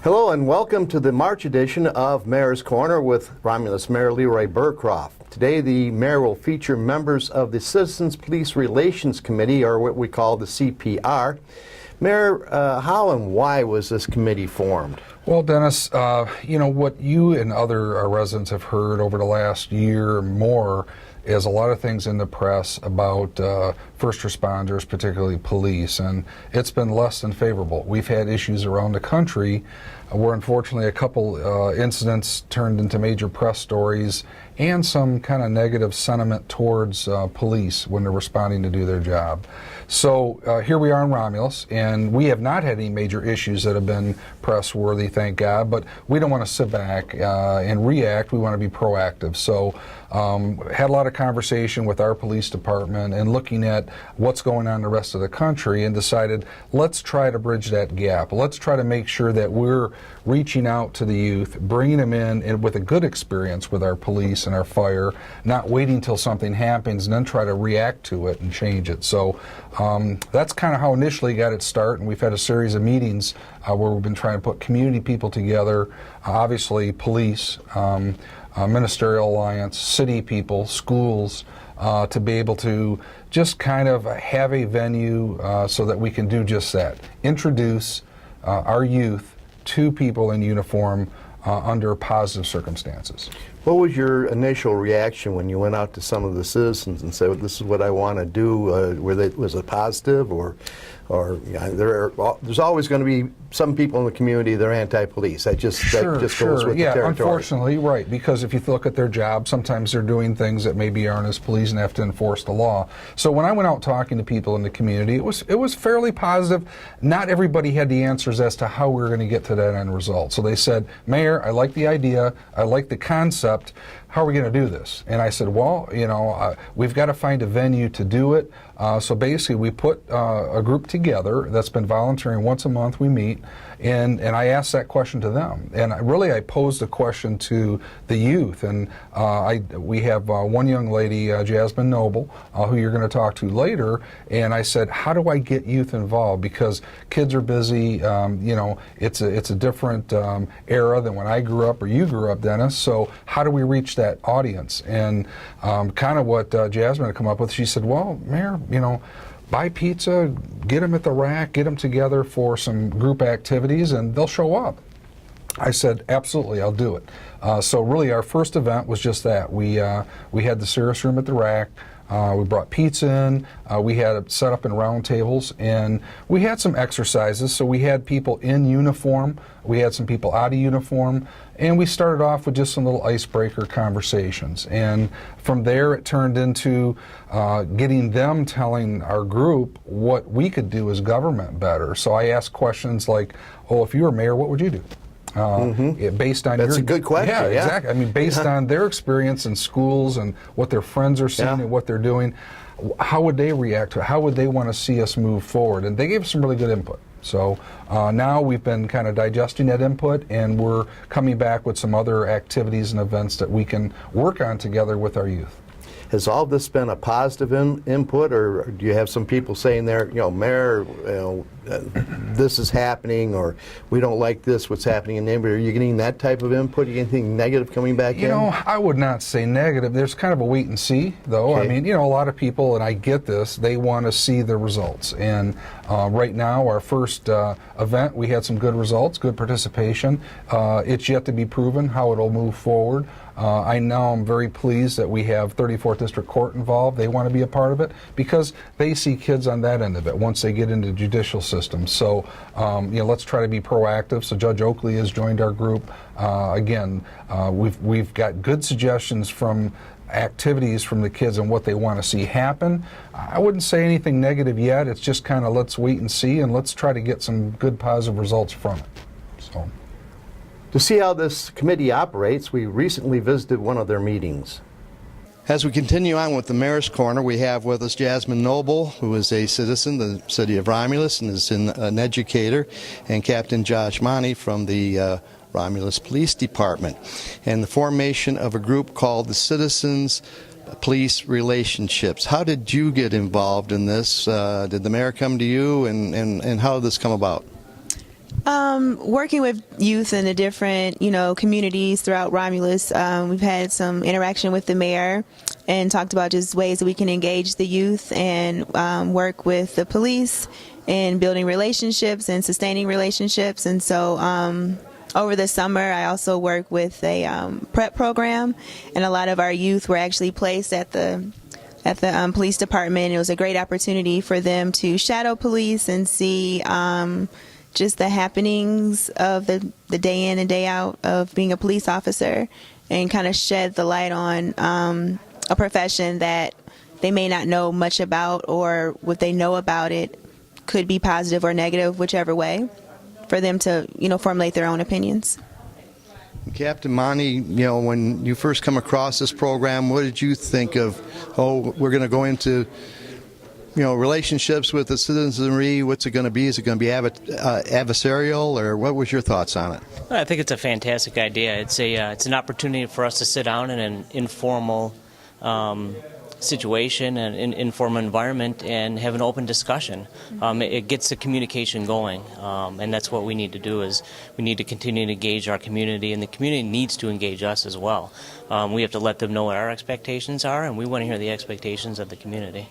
Hello and welcome to the March edition of Mayor's Corner with Romulus Mayor Leroy Burcroft. Today the Mayor will feature members of the Citizens Police Relations Committee, or what we call the CPR. Mayor, how and why was this committee formed? Well, Dennis, what you and other residents have heard over the last year or more is a lot of things in the press about first responders, particularly police, and it's been less than favorable. We've had issues around the country where unfortunately a couple incidents turned into major press stories and some kind of negative sentiment towards police when they're responding to do their job. So here we are in Romulus, and we have not had any major issues that have been press-worthy, thank God, but we don't want to sit back and react. We want to be proactive. So had a lot of conversation with our police department and looking at what's going on in the rest of the country and decided, let's try to bridge that gap. Let's try to make sure that we're reaching out to the youth, bringing them in and with a good experience with our police and our fire, not waiting till something happens and then try to react to it and change it. So that's kind of how initially got it started, and we've had a series of meetings where we've been trying to put community people together, obviously police, Ministerial Alliance, city people, schools, to be able to just kind of have a venue so that we can do just that. Introduce our youth to people in uniform under positive circumstances. What was your initial reaction when you went out to some of the citizens and said, well, this is what I want to do? Was it positive, or there's always going to be some people in the community that are anti-police. That just goes with the territory. Unfortunately, right, because if you look at their job, sometimes they're doing things that maybe aren't as police and have to enforce the law. So when I went out talking to people in the community, it was fairly positive. Not everybody had the answers as to how we were going to get to that end result. So they said, Mayor, I like the idea, I like the concept. How are we going to do this? And I said, well, we've got to find a venue to do it. So basically, we put a group together that's been volunteering. Once a month we meet, and I asked that question to them. And I posed a question to the youth. And we have one young lady, Jasmine Noble, who you're going to talk to later. And I said, how do I get youth involved? Because kids are busy. It's a different era than when I grew up or you grew up, Dennis. So how do we reach that audience? And kind of what Jasmine had come up with, she said, well, Mayor, buy pizza, get them at the rack, get them together for some group activities, and they'll show up. I said, absolutely, I'll do it. So really our first event was just that. We had the Cirrus room at the rack. We brought pizza in, we had it set up in round tables, and we had some exercises. So we had people in uniform, we had some people out of uniform, and we started off with just some little icebreaker conversations. And from there it turned into getting them telling our group what we could do as government better. So I asked questions like, oh, if you were mayor, what would you do? Based on That's a good question. Yeah, exactly. I mean, based on their experience in schools and what their friends are seeing and what they're doing, how would they react to it? How would they want to see us move forward? And they gave some really good input. So now we've been kind of digesting that input, and we're coming back with some other activities and events that we can work on together with our youth. Has all this been a positive input, or do you have some people saying there, Mayor, this is happening, or we don't like this, what's happening in the neighborhood? Are you getting that type of input? Are you getting anything negative coming back in? I would not say negative. There's kind of a wait and see, though. Okay. I mean, a lot of people, and I get this, they want to see the results. And right now, our first event, we had some good results, good participation. It's yet to be proven how it'll move forward. I'm very pleased that we have 34th District Court involved. They want to be a part of it because they see kids on that end of it once they get into the judicial system. So, let's try to be proactive. So Judge Oakley has joined our group. We've got good suggestions from activities from the kids and what they want to see happen. I wouldn't say anything negative yet. It's just kind of let's wait and see, and let's try to get some good positive results from it. So. To see how this committee operates, we recently visited one of their meetings. As we continue on with the Mayor's Corner, we have with us Jasmine Noble, who is a citizen of the city of Romulus and is an educator, and Captain Josh Monty from the Romulus Police Department, and the formation of a group called the Citizens Police Relationships. How did you get involved in this? Did the mayor come to you, and how did this come about? Working with youth in the different, communities throughout Romulus, we've had some interaction with the mayor and talked about just ways that we can engage the youth and work with the police in building relationships and sustaining relationships. And so over the summer, I also work with a prep program, and a lot of our youth were actually placed at the police department. It was a great opportunity for them to shadow police and see just the happenings of the day in and day out of being a police officer, and kind of shed the light on a profession that they may not know much about, or what they know about it could be positive or negative, whichever way, for them to, formulate their own opinions. Captain Monty, when you first come across this program, what did you think of, we're going to go into, relationships with the citizenry? What's it going to be? Is it going to be adversarial, or what was your thoughts on it? I think it's a fantastic idea. It's an opportunity for us to sit down in an informal situation and informal environment and have an open discussion. It gets the communication going, and that's what we need to do. Is we need to continue to engage our community, and the community needs to engage us as well. We have to let them know what our expectations are, and we want to hear the expectations of the community.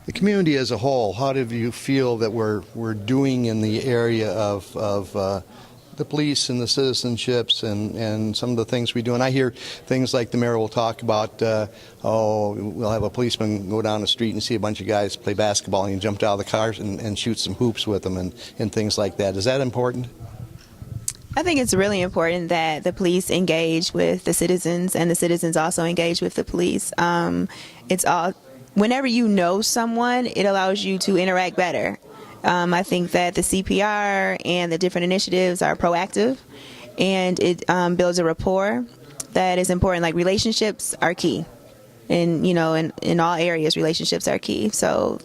The community as a whole, how do you feel that we're doing in the area of the police and the citizenships and some of the things we do? And I hear things like the mayor will talk about, we'll have a policeman go down the street and see a bunch of guys play basketball, and he jumped out of the cars and shoot some hoops with them and things like that. Is that important? I think it's really important that the police engage with the citizens, and the citizens also engage with the police. Whenever you know someone, it allows you to interact better. I think that the CPR and the different initiatives are proactive, and it builds a rapport that is important. Like, relationships are key, and in all areas, relationships are key. So,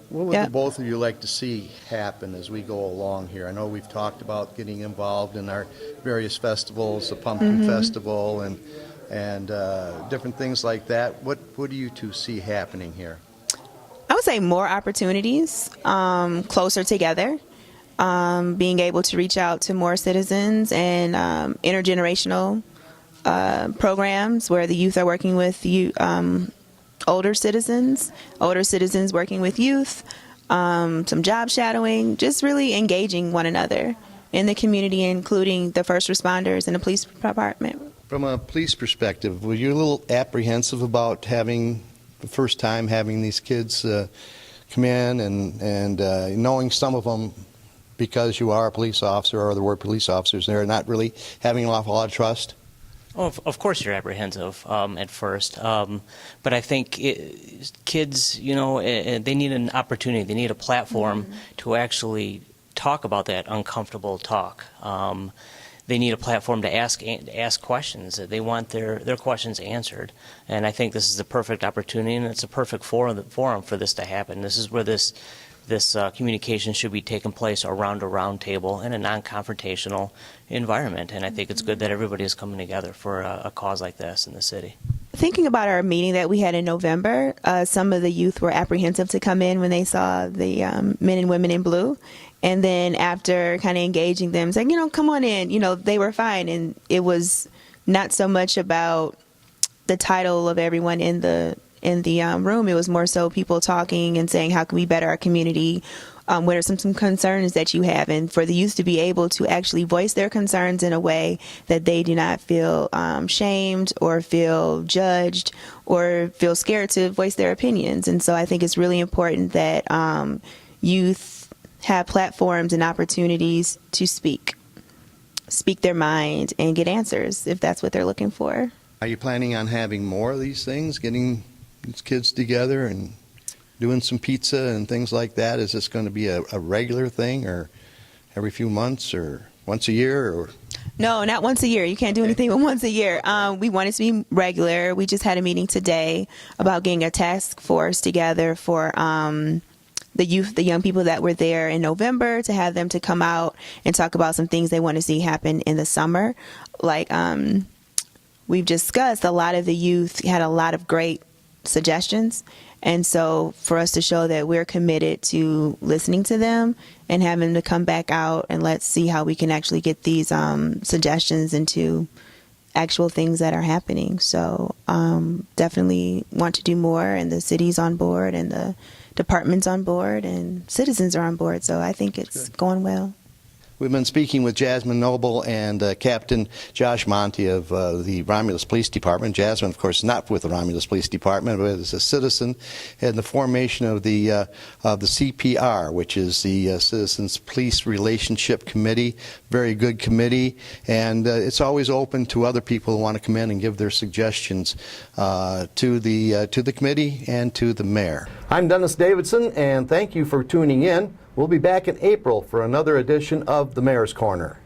what would the both of you like to see happen as we go along here? I know we've talked about getting involved in our various festivals, the Pumpkin Festival, and different things like that. What do you two see happening here? I would say more opportunities, closer together, being able to reach out to more citizens, and intergenerational programs where the youth are working with older citizens working with youth, some job shadowing, just really engaging one another in the community, including the first responders and the police department. From a police perspective, were you a little apprehensive about having the first time having these kids come in and knowing some of them, because you are a police officer or the word police officers, they're not really having an awful lot of trust? Oh, of course you're apprehensive at first, but I think kids, they need an opportunity. They need a platform to actually talk about that uncomfortable talk. They need a platform to ask questions. They want their questions answered, and I think this is the perfect opportunity, and it's a perfect forum for this to happen. This is where this communication should be taking place around a round table in a non-confrontational environment, and I think it's good that everybody is coming together for a cause like this in the city. Thinking about our meeting that we had in November, some of the youth were apprehensive to come in when they saw the men and women in blue. And then after kind of engaging them, saying, come on in, they were fine. And it was not so much about the title of everyone in the room. It was more so people talking and saying, how can we better our community? What are some concerns that you have? And for the youth to be able to actually voice their concerns in a way that they do not feel shamed or feel judged or feel scared to voice their opinions. And so I think it's really important that youth have platforms and opportunities to speak their mind and get answers if that's what they're looking for. Are you planning on having more of these things, getting these kids together and doing some pizza and things like that? Is this going to be a regular thing, or every few months, or once a year? Or No, not once a year. You can't do anything but once a year. We want it to be regular. We just had a meeting today about getting a task force together for the youth, the young people that were there in November, to have them to come out and talk about some things they want to see happen in the summer. Like we've discussed, a lot of the youth had a lot of great suggestions. And so for us to show that we're committed to listening to them and having them to come back out and let's see how we can actually get these suggestions into actual things that are happening. So definitely want to do more, and the city's on board and the department's on board and citizens are on board. So I think it's going well. We've been speaking with Jasmine Noble and Captain Josh Monty of the Romulus Police Department. Jasmine, of course, not with the Romulus Police Department, but is a citizen in the formation of the CPR, which is the Citizens Police Relationship Committee. Very good committee, and it's always open to other people who want to come in and give their suggestions to the committee and to the mayor. I'm Dennis Davidson, and thank you for tuning in. We'll be back in April for another edition of the Mayor's Corner.